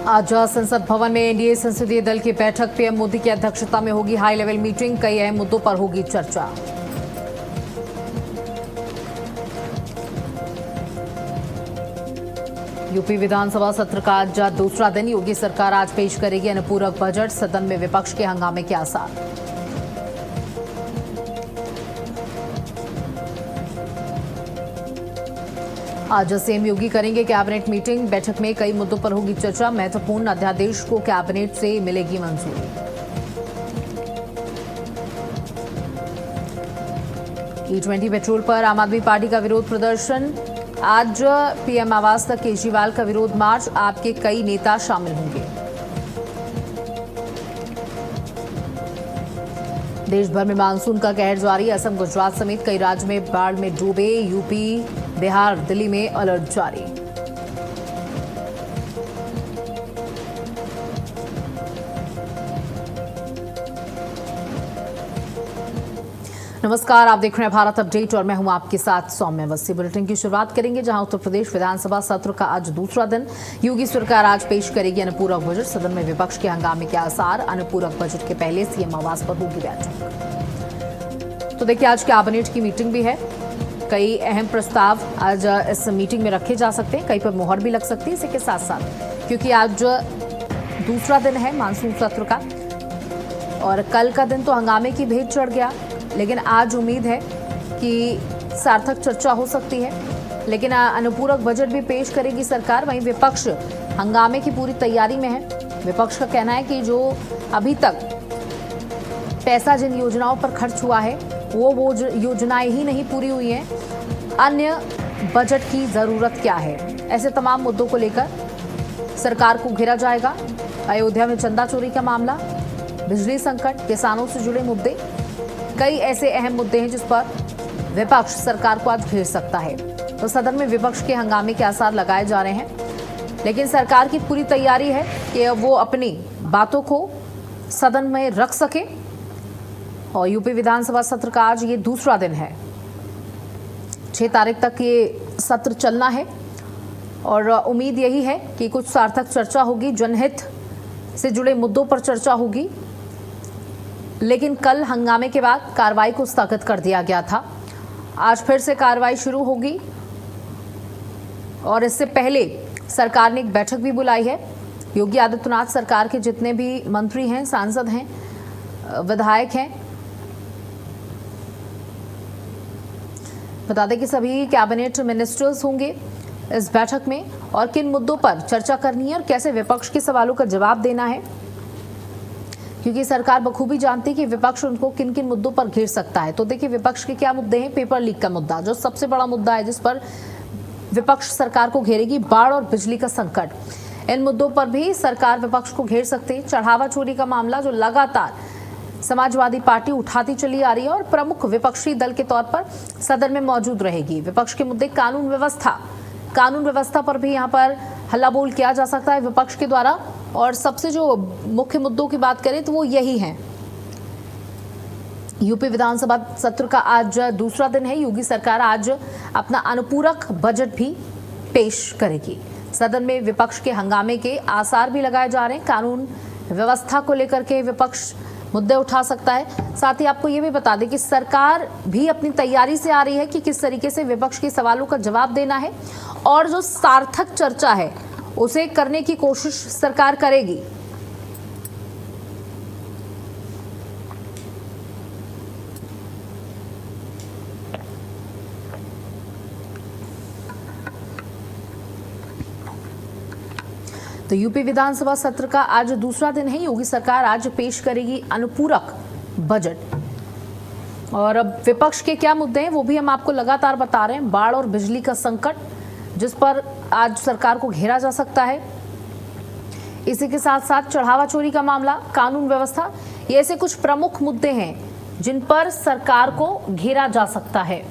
आज संसद भवन में एनडीए संसदीय दल की बैठक पीएम मोदी की अध्यक्षता में होगी हाई लेवल मीटिंग। कई अहम मुद्दों पर होगी चर्चा। यूपी विधानसभा सत्र का आज दूसरा दिन। योगी सरकार आज पेश करेगी अनुपूरक बजट। सदन में विपक्ष के हंगामे के आसार। आज सीएम योगी करेंगे कैबिनेट मीटिंग। बैठक में कई मुद्दों पर होगी चर्चा। महत्वपूर्ण अध्यादेश को कैबिनेट से मिलेगी मंजूरी। E20 पेट्रोल पर आम आदमी पार्टी का विरोध प्रदर्शन। आज पीएम आवास तक केजरीवाल का विरोध मार्च। आपके कई नेता शामिल होंगे। देश भर में मानसून का कहर जारी। असम, गुजरात समेत कई राज्य में बाढ़ में डूबे। यूपी, बिहार, दिल्ली में अलर्ट जारी। नमस्कार, आप देख रहे हैं भारत अपडेट और मैं हूं आपके साथ सौम्य अवस्थी। बुलेटिन की शुरुआत करेंगे जहां उत्तर प्रदेश विधानसभा सत्र का आज दूसरा दिन। योगी सरकार आज पेश करेगी अनुपूरक बजट। सदन में विपक्ष के हंगामे के आसार। अनुपूरक बजट के पहले सीएम आवास पर होगी बैठक। तो देखिए, आज कैबिनेट की मीटिंग भी है। कई अहम प्रस्ताव आज इस मीटिंग में रखे जा सकते हैं। कई पर मुहर भी लग सकती है। इसी के साथ साथ क्योंकि आज दूसरा दिन है मानसून सत्र का और कल का दिन तो हंगामे की भेंट चढ़ गया, लेकिन आज उम्मीद है कि सार्थक चर्चा हो सकती है। लेकिन अनुपूरक बजट भी पेश करेगी सरकार। वहीं विपक्ष हंगामे की पूरी तैयारी में है। विपक्ष का कहना है कि जो अभी तक पैसा जिन योजनाओं पर खर्च हुआ है वो योजनाएं ही नहीं पूरी हुई हैं। अन्य बजट की जरूरत क्या है, ऐसे तमाम मुद्दों को लेकर सरकार को घेरा जाएगा। अयोध्या में चंदा चोरी का मामला, बिजली संकट, किसानों से जुड़े मुद्दे, कई ऐसे अहम मुद्दे हैं जिस पर विपक्ष सरकार को आज घेर सकता है। तो सदन में विपक्ष के हंगामे के आसार लगाए जा रहे हैं, लेकिन सरकार की पूरी तैयारी है कि वो अपनी बातों को सदन में रख सके। और यूपी विधानसभा सत्र का आज ये दूसरा दिन है। 6 तारीख तक ये सत्र चलना है और उम्मीद यही है कि कुछ सार्थक चर्चा होगी, जनहित से जुड़े मुद्दों पर चर्चा होगी। लेकिन कल हंगामे के बाद कार्रवाई को स्थगित कर दिया गया था। आज फिर से कार्रवाई शुरू होगी और इससे पहले सरकार ने एक बैठक भी बुलाई है। योगी आदित्यनाथ सरकार के जितने भी मंत्री हैं, सांसद हैं, विधायक हैं, बता दें कि सभी कैबिनेट मिनिस्टर्स होंगे इस बैठक में और किन मुद्दों पर चर्चा करनी है और कैसे विपक्ष के सवालों का जवाब देना है, क्योंकि सरकार बखूबी जानती है कि विपक्ष उनको किन किन मुद्दों पर घेर सकता है। तो देखिए, विपक्ष के क्या मुद्दे हैं। पेपर लीक का मुद्दा जो सबसे बड़ा मुद्दा है जिस पर विपक्ष सरकार को घेरेगी। बाढ़ और बिजली का संकट, इन मुद्दों पर भी सरकार विपक्ष को घेर सकती है। चढ़ावा चोरी का मामला जो लगातार समाजवादी पार्टी उठाती चली आ रही है और प्रमुख विपक्षी दल के तौर पर सदन में मौजूद रहेगी। विपक्ष के मुद्दे कानून व्यवस्था पर भी यहाँ पर हल्ला बोल किया जा सकता है विपक्ष के द्वारा। और सबसे जो मुख्य मुद्दों की बात करें तो वो यही हैं। यूपी विधानसभा सत्र का आज दूसरा दिन है। योगी सरकार आज अपना अनुपूरक बजट भी पेश करेगी। सदन में विपक्ष के हंगामे के आसार भी लगाए जा रहे हैं। कानून व्यवस्था को लेकर के विपक्ष मुद्दे उठा सकता है। साथ ही आपको ये भी बता दें कि सरकार भी अपनी तैयारी से आ रही है कि किस तरीके से विपक्ष के सवालों का जवाब देना है और जो सार्थक चर्चा है उसे करने की कोशिश सरकार करेगी। तो यूपी विधानसभा सत्र का आज दूसरा दिन है। योगी सरकार आज पेश करेगी अनुपूरक बजट और अब विपक्ष के क्या मुद्दे हैं वो भी हम आपको लगातार बता रहे हैं। बाढ़ और बिजली का संकट जिस पर आज सरकार को घेरा जा सकता है। इसी के साथ साथ चढ़ावा चोरी का मामला, कानून व्यवस्था, ये ऐसे कुछ प्रमुख मुद्दे हैं जिन पर सरकार को घेरा जा सकता है।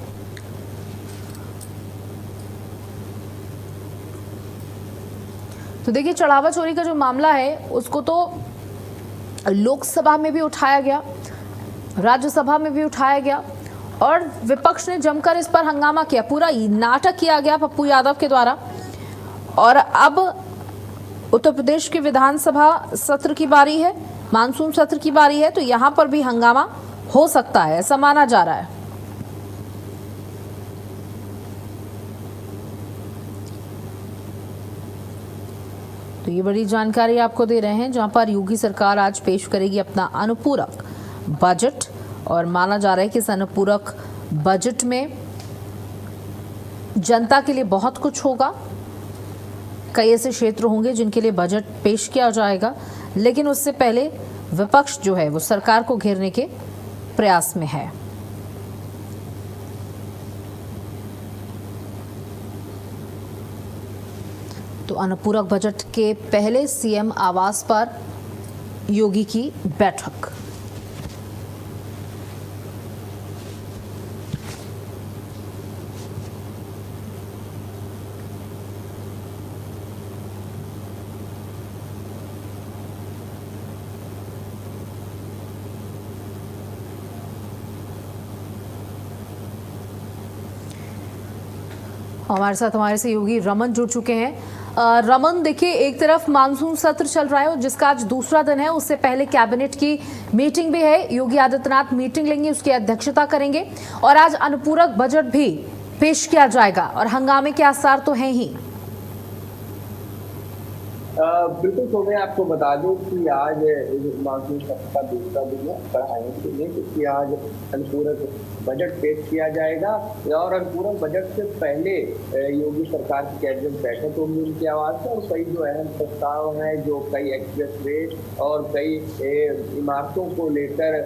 तो देखिए, चढ़ावा चोरी का जो मामला है उसको तो लोकसभा में भी उठाया गया, राज्यसभा में भी उठाया गया और विपक्ष ने जमकर इस पर हंगामा किया। पूरा नाटक किया गया पप्पू यादव के द्वारा और अब उत्तर प्रदेश के विधानसभा सत्र की बारी है, मानसून सत्र की बारी है, तो यहां पर भी हंगामा हो सकता है, ऐसा माना जा रहा है। तो ये बड़ी जानकारी आपको दे रहे हैं, जहां पर योगी सरकार आज पेश करेगी अपना अनुपूरक बजट और माना जा रहा है कि इस अनुपूरक बजट में जनता के लिए बहुत कुछ होगा। कई ऐसे क्षेत्र होंगे जिनके लिए बजट पेश किया जाएगा, लेकिन उससे पहले विपक्ष जो है वो सरकार को घेरने के प्रयास में है। तो अनुपूरक बजट के पहले सीएम आवास पर योगी की बैठक। हमारे साथ हमारे सहयोगी रमन जुड़ चुके हैं। रमन, देखिए, एक तरफ मानसून सत्र चल रहा है जिसका आज दूसरा दिन है, उससे पहले कैबिनेट की मीटिंग भी है। योगी आदित्यनाथ मीटिंग लेंगे, उसकी अध्यक्षता करेंगे और आज अनुपूरक बजट भी पेश किया जाएगा और हंगामे के आसार तो हैं ही। बिल्कुल, तो मैं आपको बता दूं कि आज मानसून सत्र का दूसरा दिन है पढ़ाई के लिए, क्योंकि आज अनुपूरक बजट पेश किया जाएगा और अनुपूरक बजट से पहले योगी सरकार की कैबिनेट बैठक होगी उनकी आवाज से, और कई जो अहम प्रस्ताव हैं, जो कई एक्सप्रेस वे और कई इमारतों को लेकर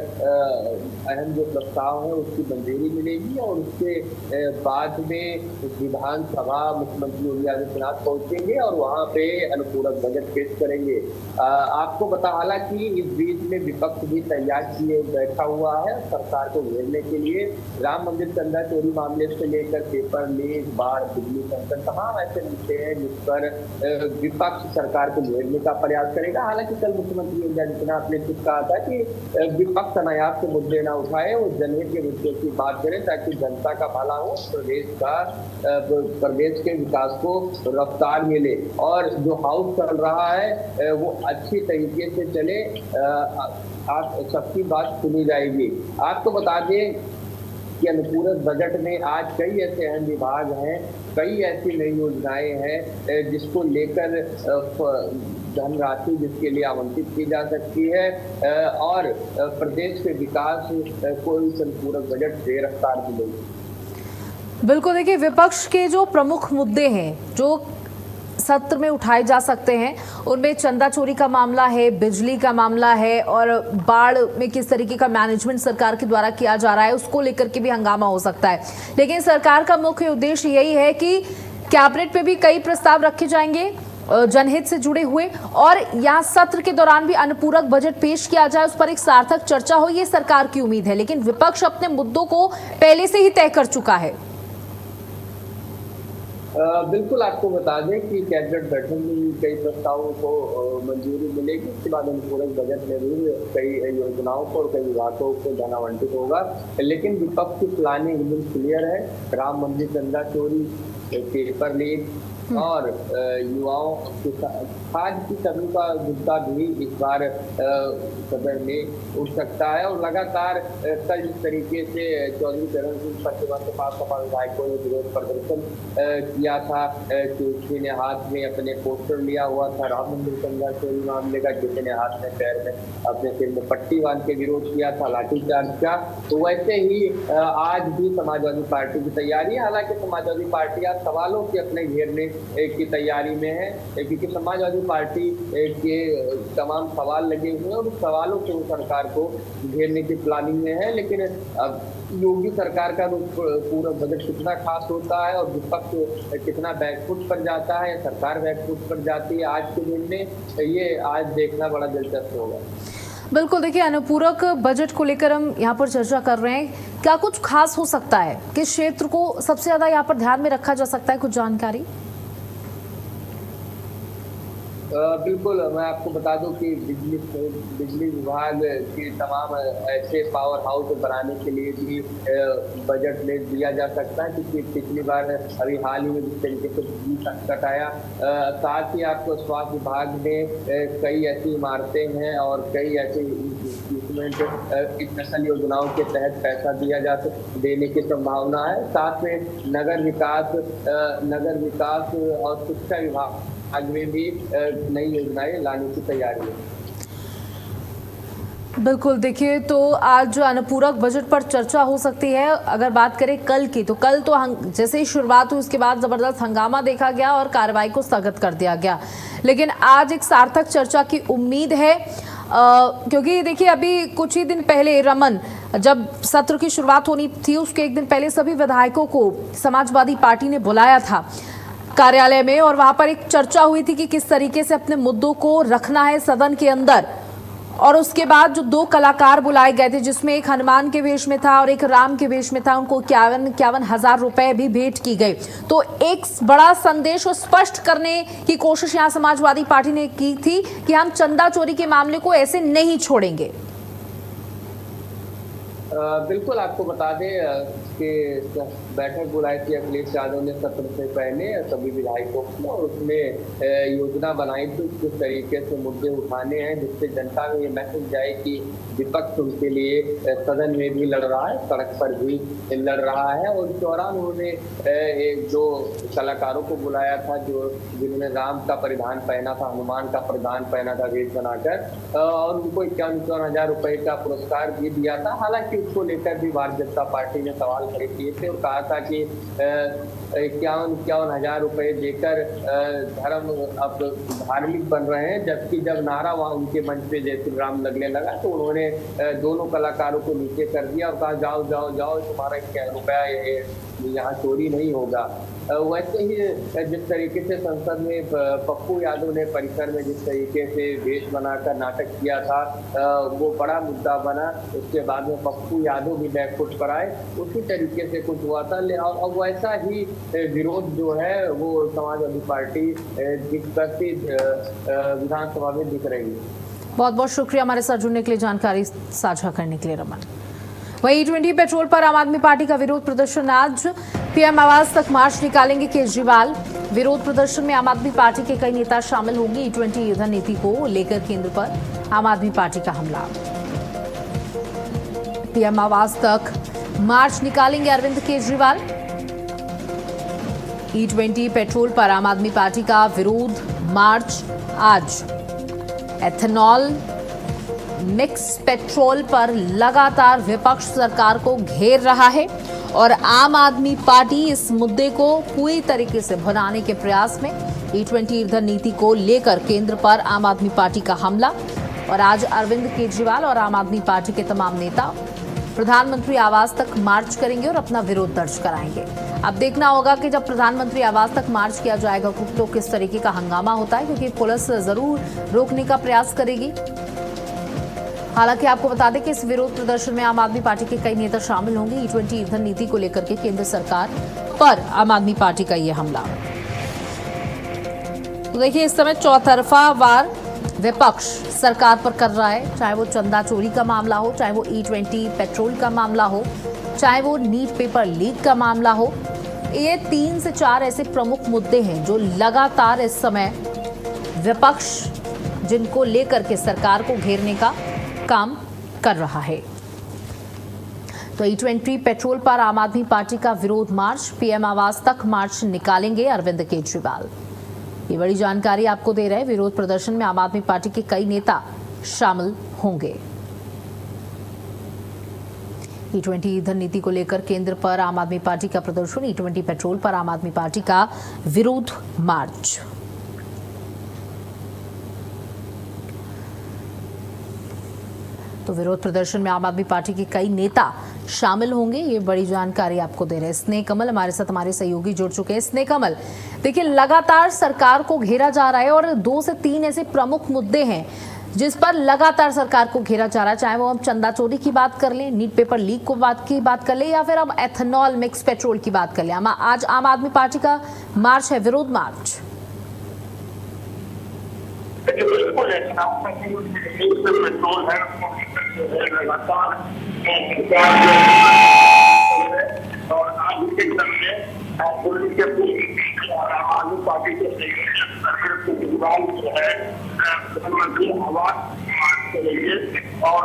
अहम जो प्रस्ताव है उसकी मंजूरी मिलेगी और उसके बाद में विधानसभा मुख्यमंत्री योगी आदित्यनाथ पहुंचेंगे और वहां पे अनुपूरक बजट पेश करेंगे। आपको बता, हालांकि इस बीच में विपक्ष भी तैयार किए बैठा हुआ है सरकार को घेरने के लिए। राम मंदिर चंदा चोरी मामले से लेकर पेपर लीक, बाढ़, बिजली संकट, तमाम ऐसे मुद्दे हैं जिस पर विपक्ष सरकार को घेरने का प्रयास करेगा। हालांकि कल मुख्यमंत्री योगी आदित्यनाथ ने खुद कहा था कि विपक्ष अनायास के मुद्दे न उठाए, वो जनहित के मुद्दे की बात करें ताकि जनता का भला हो, प्रदेश के विकास को रफ्तार मिले और जो हाउस चल रहा है वो अच्छी तरीके से चले, सबकी बात सुनी जाएगी। आपको बता दें कि अनुपूरक बजट में आज कई ऐसे अहम विभाग हैं, कई ऐसी नई योजनाएं हैं जिसको लेकर धनराशि जिसके लिए आवंटित की जा सकती है और प्रदेश के विकास को इस अनुपूरक बजट से रफ्तार मिलेगी। बिल्कुल, देखिए, विपक्ष के जो प्रमुख मुद्दे हैं जो सत्र में उठाए जा सकते हैं उनमें चंदा चोरी का मामला है, बिजली का मामला है और बाढ़ में किस तरीके का मैनेजमेंट सरकार के द्वारा किया जा रहा है उसको लेकर के भी हंगामा हो सकता है। लेकिन सरकार का मुख्य उद्देश्य यही है कि कैबिनेट पे भी कई प्रस्ताव रखे जाएंगे जनहित से जुड़े हुए और यहाँ सत्र के दौरान भी अनुपूरक बजट पेश किया जाए, उस पर एक सार्थक चर्चा हो, ये सरकार की उम्मीद है। लेकिन विपक्ष अपने मुद्दों को पहले से ही तय कर चुका है। बिल्कुल, आपको बता दें कि कैबिनेट बैठक में कई प्रस्तावों को मंजूरी मिलेगी। उसके बाद अनुपूरक बजट में भी कई योजनाओं को और कई विभागों को धन आवंटित होगा। लेकिन विपक्ष की प्लानिंग एकदम क्लियर है। राम मंदिर चंदा चोरी, पेपर लीक और युवाओं के खाद की कमी का मुद्दा भी इस बार सदन में उठ सकता है और लगातार कल जिस तरीके से चौधरी चरण सिंह प्रतिबंध सपा विधायकों ने विरोध प्रदर्शन किया था कि किसी ने हाथ में अपने पोस्टर लिया हुआ था राम मंदिर चंदा चोरी मामले का, किसी ने हाथ में पैर में अपने सिर में पट्टी बांध के विरोध किया था, लाठीचार्ज का। तो वैसे ही आज भी समाजवादी पार्टी की तैयारी है। हालांकि समाजवादी पार्टी आज सवालों के अपने घेरने की तैयारी में है, क्योंकि समाजवादी पार्टी के तमाम सवाल लगे हुए हैं और उस सवालों से वो सरकार को घेरने की प्लानिंग में है। लेकिन अब योगी सरकार का पूरा बजट कितना खास होता है और विपक्ष कितना बैकफुट पर जाता है, सरकार बैकफुट पर जाती है आज के दिन में, ये आज देखना बड़ा दिलचस्प होगा। बिल्कुल, देखिए, अनुपूरक बजट को लेकर हम यहाँ पर चर्चा कर रहे हैं, क्या कुछ खास हो सकता है? किस क्षेत्र को सबसे ज्यादा यहाँ पर ध्यान में रखा जा सकता है? कुछ जानकारी? बिल्कुल, मैं आपको बता दूं कि बिजली विभाग के तमाम ऐसे पावर हाउस बनाने के लिए भी बजट में दिया जा सकता है, क्योंकि पिछली बार अभी हाल ही में जिस तरीके से बिजली संकट आया, साथ ही आपको स्वास्थ्य विभाग में कई ऐसी इमारतें हैं और कई ऐसे इक्विपमेंट स्पेशल योजनाओं के तहत पैसा देने की संभावना है। साथ में नगर विकास और शिक्षा विभाग में भी नई योजनाएं लाने की तैयारी है। बिल्कुल, देखिए तो आज अनुपूरक बजट पर चर्चा हो सकती है। अगर बात करें कल की, तो कल तो जैसे ही शुरुआत हुई उसके बाद जबरदस्त हंगामा देखा गया और कार्रवाई को स्थगित कर दिया गया, लेकिन आज एक सार्थक चर्चा की उम्मीद है। क्योंकि देखिए अभी कुछ ही दिन पहले रमन, जब सत्र की शुरुआत होनी थी उसके एक दिन पहले सभी विधायकों को समाजवादी पार्टी ने बुलाया था कार्यालय में, और वहां पर एक चर्चा हुई थी कि किस तरीके से अपने मुद्दों को रखना है सदन के अंदर। और उसके बाद जो 2 कलाकार बुलाए गए थे, जिसमें एक हनुमान के वेश में था और एक राम के वेश में था, उनको 51 हजार रुपए भी भेंट की गई। तो एक बड़ा संदेश और स्पष्ट करने की कोशिश यहां समाजवादी पार्टी ने की थी कि हम चंदा चोरी के मामले को ऐसे नहीं छोड़ेंगे। बिल्कुल, आपको बता दें कि बैठक बुलाई थी अखिलेश यादव ने सत्र से पहले सभी विधायकों को, और उसमें योजना बनाई थी किस तरीके से मुद्दे उठाने हैं जिससे जनता में ये मैसेज जाए कि विपक्ष उनके लिए सदन में भी लड़ रहा है, सड़क पर भी लड़ रहा है। और इस दौरान उन्होंने एक 2 कलाकारों को बुलाया था जिन्होंने राम का परिधान पहना था, हनुमान का परिधान पहना था वेश बनाकर, और उनको 51 हजार रुपए का पुरस्कार भी दिया था। हालांकि उसको लेकर भी भारतीय जनता पार्टी ने सवाल खड़े किए थे और कहा था कि 51 हजार रुपए देकर धर्म अब धार्मिक बन रहे हैं, जबकि जब नारा वहां उनके मंच पे जय श्री राम लगने लगा तो उन्होंने दोनों कलाकारों को नीचे कर दिया और कहा जाओ जाओ जाओ, तुम्हारा रुपया यहाँ चोरी नहीं होगा। वैसे ही जिस तरीके से संसद में पप्पू यादव ने परिसर में जिस तरीके से वेश बनाकर नाटक किया था, वो बड़ा मुद्दा बना। उसके बाद में पप्पू यादव भी बैकफुट पर आए, उसी तरीके से कुछ हुआ था। और वैसा ही विरोध जो है वो समाजवादी पार्टी करती विधानसभा में दिख रही है। बहुत बहुत शुक्रिया हमारे साथ जुड़ने के लिए, जानकारी साझा करने के लिए रमन। वहीं E20 पेट्रोल पर आम आदमी पार्टी का विरोध प्रदर्शन आज, पीएम आवास तक मार्च निकालेंगे केजरीवाल। विरोध प्रदर्शन में आम आदमी पार्टी के कई नेता शामिल होंगे। E20 ईंधन नीति को लेकर केंद्र पर आम आदमी पार्टी का हमला। पीएम आवास तक मार्च निकालेंगे अरविंद केजरीवाल। E20 पेट्रोल पर आम आदमी पार्टी का विरोध मार्च आज। एथेनॉल मिक्स पेट्रोल पर लगातार विपक्ष सरकार को घेर रहा है और आम आदमी पार्टी इस मुद्दे को पूरी तरीके से भुनाने के प्रयास में। E20 ईंधन नीति को लेकर केंद्र पर आम आदमी पार्टी का हमला, और आज अरविंद केजरीवाल और आम आदमी पार्टी के तमाम नेता प्रधानमंत्री आवास तक मार्च करेंगे और अपना विरोध दर्ज कराएंगे। अब देखना होगा कि जब प्रधानमंत्री आवास तक मार्च किया जाएगा तो किस तरीके का हंगामा होता है, क्योंकि पुलिस जरूर रोकने का प्रयास करेगी। हालांकि आपको बता दें कि इस विरोध प्रदर्शन में आम आदमी पार्टी के कई नेता शामिल होंगे। E20 ईंधन नीति को लेकर के केंद्र सरकार पर आम आदमी पार्टी का यह हमला। तो देखिए इस समय चौतरफा वार विपक्ष सरकार पर कर रहा है, चाहे वो चंदा चोरी का मामला हो, चाहे वो E20 पेट्रोल का मामला हो, चाहे वो नीट पेपर लीक का मामला हो। ये 3 से 4 ऐसे प्रमुख मुद्दे हैं जो लगातार इस समय विपक्ष जिनको लेकर के सरकार को घेरने का काम कर रहा है। तो E20 पेट्रोल पर आम आदमी पार्टी का विरोध मार्च, पीएम आवास तक मार्च निकालेंगे अरविंद केजरीवाल। ये बड़ी जानकारी आपको दे रहे हैं। विरोध प्रदर्शन में आम आदमी पार्टी के कई नेता शामिल होंगे। E20 ईंधन नीति को लेकर केंद्र पर आम आदमी पार्टी का प्रदर्शन, E20 पेट्रोल पर आम आदमी पार्टी का विरोध मार्च। तो विरोध प्रदर्शन में आम आदमी पार्टी के कई नेता शामिल होंगे, ये बड़ी जानकारी आपको दे रहे हैं। स्नेह कमल हमारे साथ, हमारे सहयोगी जुड़ चुके हैं। स्नेह कमल, देखिए लगातार सरकार को घेरा जा रहा है और 2 से 3 ऐसे प्रमुख मुद्दे हैं जिस पर लगातार सरकार को घेरा जा रहा है, चाहे वो हम चंदा चोरी की बात कर लें, नीट पेपर लीक की बात कर लें, या फिर अब एथेनॉल मिक्स पेट्रोल की बात कर लें। आज आम आदमी पार्टी का मार्च है, विरोध मार्च। लेकिन बिल्कुल ऐसा पेट्रोल है लगातार और आज के दम में पुलिस के आलू पार्टी के केजरीवाल जो है प्रधानमंत्री आवास के लिए और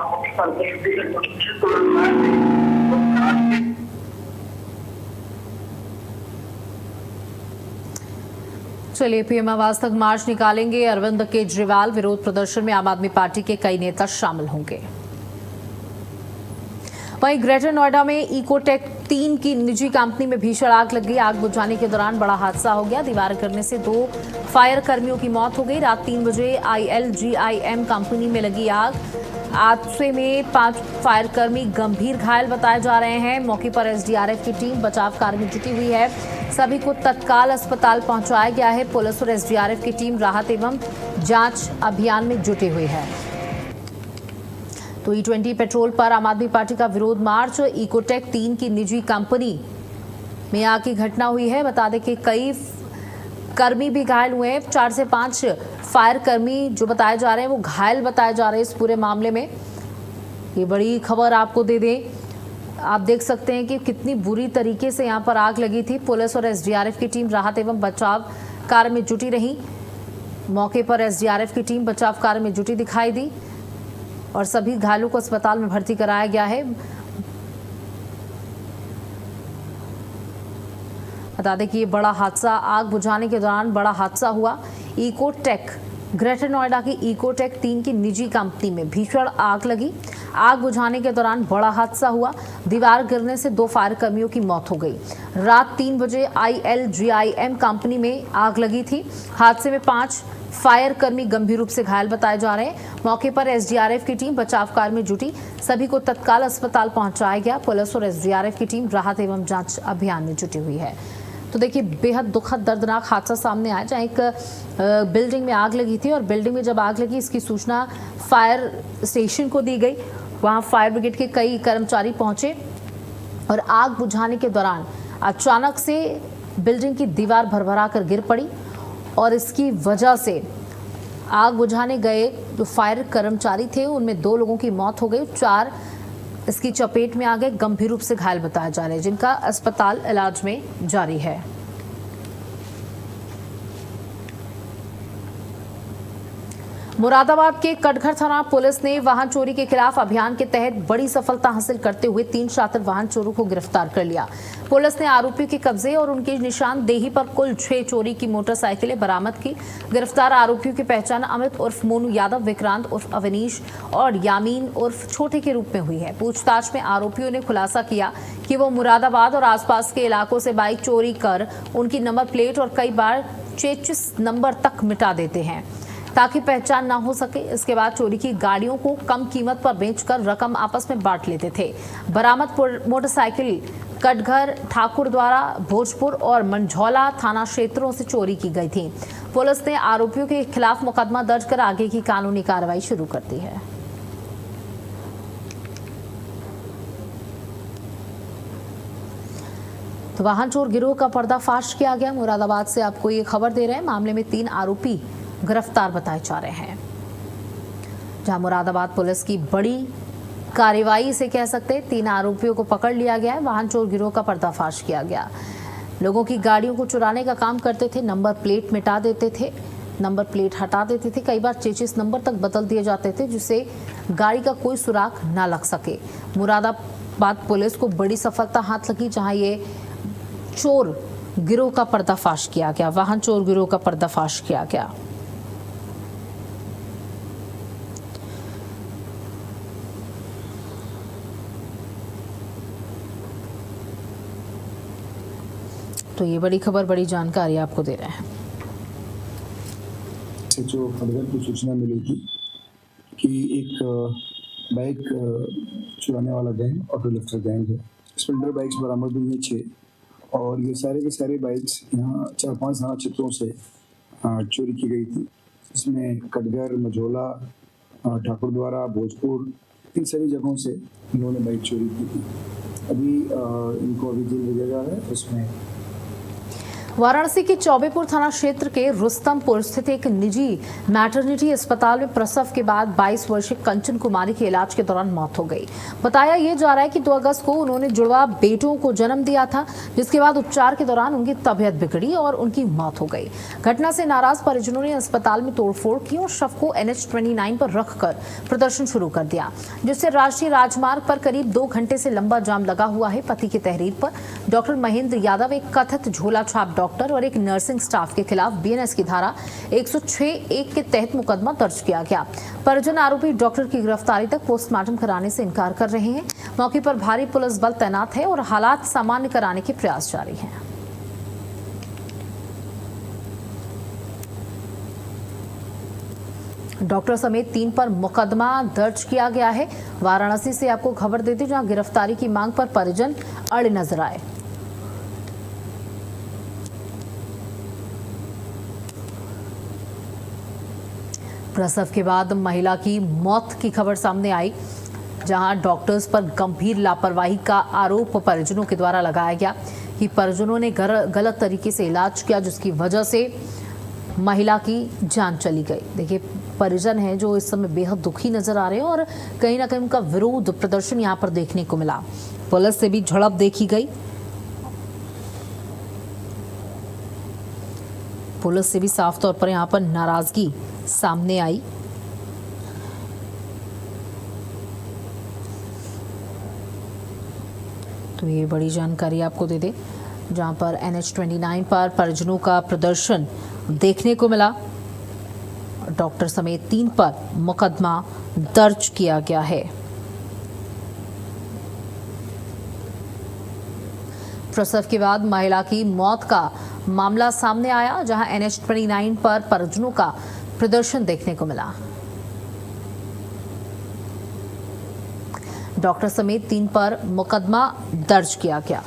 चलिए, पीएम आवास तक मार्च निकालेंगे अरविंद केजरीवाल। विरोध प्रदर्शन में आम आदमी पार्टी के कई नेता शामिल होंगे। वहीं ग्रेटर नोएडा में इकोटेक 3 की निजी कंपनी में भीषण आग लग गई। आग बुझाने के दौरान बड़ा हादसा हो गया। दीवार गिरने से 2 फायर कर्मियों की मौत हो गई। रात 3 बजे ILGIM कंपनी में लगी आग। हादसे में 5 फायर कर्मी गंभीर घायल बताए जा रहे हैं। मौके पर SDRF की टीम बचाव कार्य में जुटी हुई है। सभी को तत्काल अस्पताल पहुंचाया गया है। पुलिस और SDRF की टीम राहत एवं जांच अभियान में जुटी हुई है। तो E20 पेट्रोल पर आम आदमी पार्टी का विरोध मार्च। इकोटेक 3 की निजी कंपनी में आग की घटना हुई है। बता दें कि कई कर्मी भी घायल हुए हैं। 4 से 5 फायर कर्मी जो बताए जा रहे हैं वो घायल बताए जा रहे हैं इस पूरे मामले में। ये बड़ी खबर आपको दे दें। आप देख सकते हैं कि कितनी बुरी तरीके से यहाँ पर आग लगी थी। पुलिस और SDRF की टीम राहत एवं बचाव कार्य में जुटी रही। मौके पर SDRF की टीम बचाव कार्य में जुटी दिखाई दी और सभी घायलों को अस्पताल में भर्ती कराया गया है। बता दें कि ये बड़ा हादसा, आग बुझाने के दौरान बड़ा हादसा हुआ। इकोटेक ग्रेटर नोएडा की इकोटेक 3 की निजी कंपनी में भीषण आग लगी। आग बुझाने के दौरान बड़ा हादसा हुआ। दीवार गिरने से 2 फायर कर्मियों की मौत हो गई। रात 3 बजे ILGIM कंपनी में आग लगी थी। हादसे में 5 फायर कर्मी गंभीर रूप से घायल बताए जा रहे हैं। मौके पर SDRF की टीम बचाव कार्य में जुटी। सभी को तत्काल अस्पताल पहुंचाया गया। पुलिस और SDRF की टीम राहत एवं जांच अभियान में जुटी हुई है। तो देखिए, बेहद दुखद दर्दनाक हादसा सामने आया, जहाँ एक बिल्डिंग में आग लगी थी और बिल्डिंग में जब आग लगी इसकी सूचना फायर स्टेशन को दी गई। वहाँ फायर ब्रिगेड के कई कर्मचारी पहुंचे और आग बुझाने के दौरान अचानक से बिल्डिंग की दीवार भरभरा कर गिर पड़ी और इसकी वजह से आग बुझाने गए जो फायर कर्मचारी थे उनमें 2 लोगों की मौत हो गई। 4 इसकी चपेट में आ गए, गंभीर रूप से घायल बताए जा रहे हैं, जिनका अस्पताल इलाज में जारी है। मुरादाबाद के कटघर थाना पुलिस ने वाहन चोरी के खिलाफ अभियान के तहत बड़ी सफलता हासिल करते हुए 3 शातिर वाहन चोरों को गिरफ्तार कर लिया। पुलिस ने आरोपियों के कब्जे और उनकी निशानदेही पर कुल 6 चोरी की मोटरसाइकिलें बरामद की। गिरफ्तार आरोपियों की पहचान अमित उर्फ मोनू यादव, विक्रांत उर्फ अवनीश और यामीन उर्फ छोटे के रूप में हुई है। पूछताछ में आरोपियों ने खुलासा किया कि वो मुरादाबाद और आसपास के इलाकों से बाइक चोरी कर उनकी नंबर प्लेट और कई बार चेचिस नंबर तक मिटा देते हैं ताकि पहचान ना हो सके। इसके बाद चोरी की गाड़ियों को कम कीमत पर बेचकर रकम आपस में बांट लेते थे। बरामद मोटरसाइकिल कटघर, ठाकुर द्वारा, भोजपुर और मंझौला थाना क्षेत्रों से चोरी की गई थी। पुलिस ने आरोपियों के खिलाफ मुकदमा दर्ज कर आगे की कानूनी कार्रवाई शुरू कर दी है। तो वाहन चोर गिरोह का पर्दाफाश किया गया। मुरादाबाद से आपको ये खबर दे रहे हैं। मामले में 3 आरोपी गिरफ्तार बताए जा रहे हैं। जहां मुरादाबाद पुलिस की बड़ी कार्रवाई से कह सकते हैं 3 आरोपियों को पकड़ लिया गया है। वाहन चोर गिरोह का पर्दाफाश किया गया। लोगों की गाड़ियों को चुराने का काम करते थे, नंबर प्लेट मिटा देते थे, नंबर प्लेट हटा देते थे, कई बार चेचिस नंबर तक बदल दिए जाते थे जिससे गाड़ी का कोई सुराग ना लग सके। मुरादाबाद पुलिस को बड़ी सफलता हाथ लगी जहां ये चोर गिरोह का पर्दाफाश किया गया, वाहन चोर गिरोह का पर्दाफाश किया गया। तो ये बड़ी खबर, बड़ी जानकारी आपको दे रहे हैं। जो खबर की सूचना मिली थी कि एक बाइक चुराने वाला गैंग, ऑटो लिफ्टर गैंग है। स्प्लेंडर बाइक्स बरामद हुई हैं 6 और ये सारे के सारे बाइक्स यहाँ 4-5 थाना क्षेत्रों से चोरी की गई थी। इसमें कटघर, मझौला, ठाकुर द्वारा, भोजपुर, इन सभी जगहों से इन्होंने बाइक चोरी की थी। अभी इनको अभी जेल भेजा जा रहा है। उसमें वाराणसी के चौबेपुर थाना क्षेत्र के रुस्तमपुर स्थित एक निजी मैटरनिटी अस्पताल में प्रसव के बाद 22 वर्षीय कंचन कुमारी के इलाज के दौरान मौत हो गई। बताया ये जा रहा है कि 2 अगस्त को उन्होंने जुड़वा बेटों को जन्म दिया था, जिसके बाद उपचार के दौरान उनकी तबीयत बिगड़ी और उनकी मौत हो गई। घटना से नाराज परिजनों ने अस्पताल में तोड़फोड़ की और शव को NH-29 पर रखकर प्रदर्शन शुरू कर दिया, जिससे राष्ट्रीय राजमार्ग पर करीब 2 घंटे से लंबा जाम लगा हुआ है। पति की तहरीर पर डॉक्टर महेंद्र यादव, एक कथित झोला छाप डॉक्टर और एक नर्सिंग स्टाफ के खिलाफ BNS की धारा 106(1) के तहत मुकदमा दर्ज किया गया। परिजन आरोपी डॉक्टर की गिरफ्तारी तक पोस्टमार्टम कराने से इनकार कर रहे हैं। मौके पर भारी पुलिस बल तैनात है और हालात सामान्य कराने के प्रयास जारी हैं। डॉक्टर समेत 3 पर मुकदमा दर्ज किया गया है। वाराणसी से आपको खबर देते जहां गिरफ्तारी की मांग पर परिजन अड़े नजर आए। प्रसव के बाद महिला की मौत की खबर सामने आई, जहां डॉक्टर्स पर गंभीर लापरवाही का आरोप परिजनों के द्वारा लगाया गया कि परिजनों ने गलत तरीके से इलाज किया, जिसकी वजह से महिला की जान चली गई। देखिए, परिजन हैं जो इस समय बेहद दुखी नजर आ रहे हैं और कहीं ना कहीं उनका विरोध प्रदर्शन यहां पर देखने को मिला। पुलिस से भी झड़प देखी गई, पुलिस से भी साफ तौर पर यहां पर नाराजगी सामने आई। तो ये बड़ी जानकारी आपको दे दे, जहां पर NH-29 पर परिजनों का प्रदर्शन देखने को मिला। डॉक्टर समेत 3 पर मुकदमा दर्ज किया गया है। प्रसव के बाद महिला की मौत का मामला सामने आया, जहां NH-29 पर परिजनों का प्रदर्शन देखने को मिला। डॉक्टर समेत 3 पर मुकदमा दर्ज किया गया।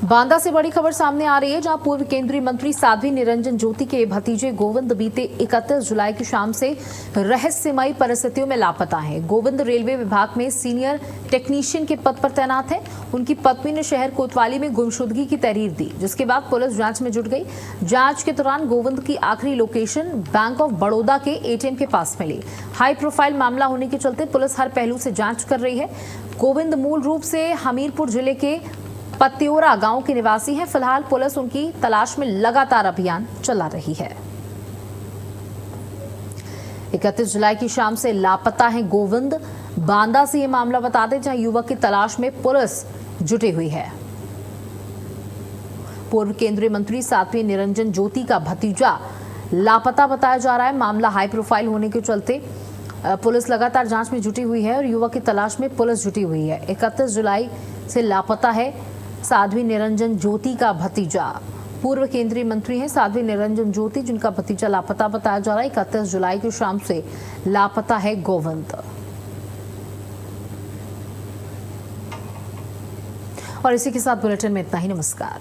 बांदा से बड़ी खबर सामने आ रही है, जहां पूर्व केंद्रीय मंत्री साध्वी निरंजन ज्योति के भतीजे गोविंद बीते 31 जुलाई की शाम से रहस्यमयी परिस्थितियों में लापता हैं। गोविंद रेलवे विभाग में सीनियर टेक्नीशियन के पद पर तैनात है। उनकी पत्नी ने शहर कोतवाली में गुमशुदगी की तहरीर दी, जिसके बाद पुलिस जांच में जुट गई। जांच के दौरान गोविंद की आखिरी लोकेशन बैंक ऑफ बड़ौदा के ATM के पास मिली। हाई प्रोफाइल मामला होने के चलते पुलिस हर पहलू से जांच कर रही है। गोविंद मूल रूप से हमीरपुर जिले के पत्योरा गांव के निवासी हैं। फिलहाल पुलिस उनकी तलाश में लगातार अभियान चला रही है। 31 जुलाई की शाम से लापता है गोविंद। बांदा से यह मामला बता दें, जहां युवक की तलाश में पुलिस जुटी हुई है। पूर्व केंद्रीय मंत्री साध्वी निरंजन ज्योति का भतीजा लापता बताया जा रहा है। मामला हाई प्रोफाइल होने के चलते पुलिस लगातार जांच में जुटी हुई है और युवक की तलाश में पुलिस जुटी हुई है। 31 जुलाई से लापता है साध्वी निरंजन ज्योति का भतीजा। पूर्व केंद्रीय मंत्री हैं साध्वी निरंजन ज्योति, जिनका भतीजा लापता बताया जा रहा है। 31 जुलाई की शाम से लापता है गोविंद। और इसी के साथ बुलेटिन में इतना ही। नमस्कार।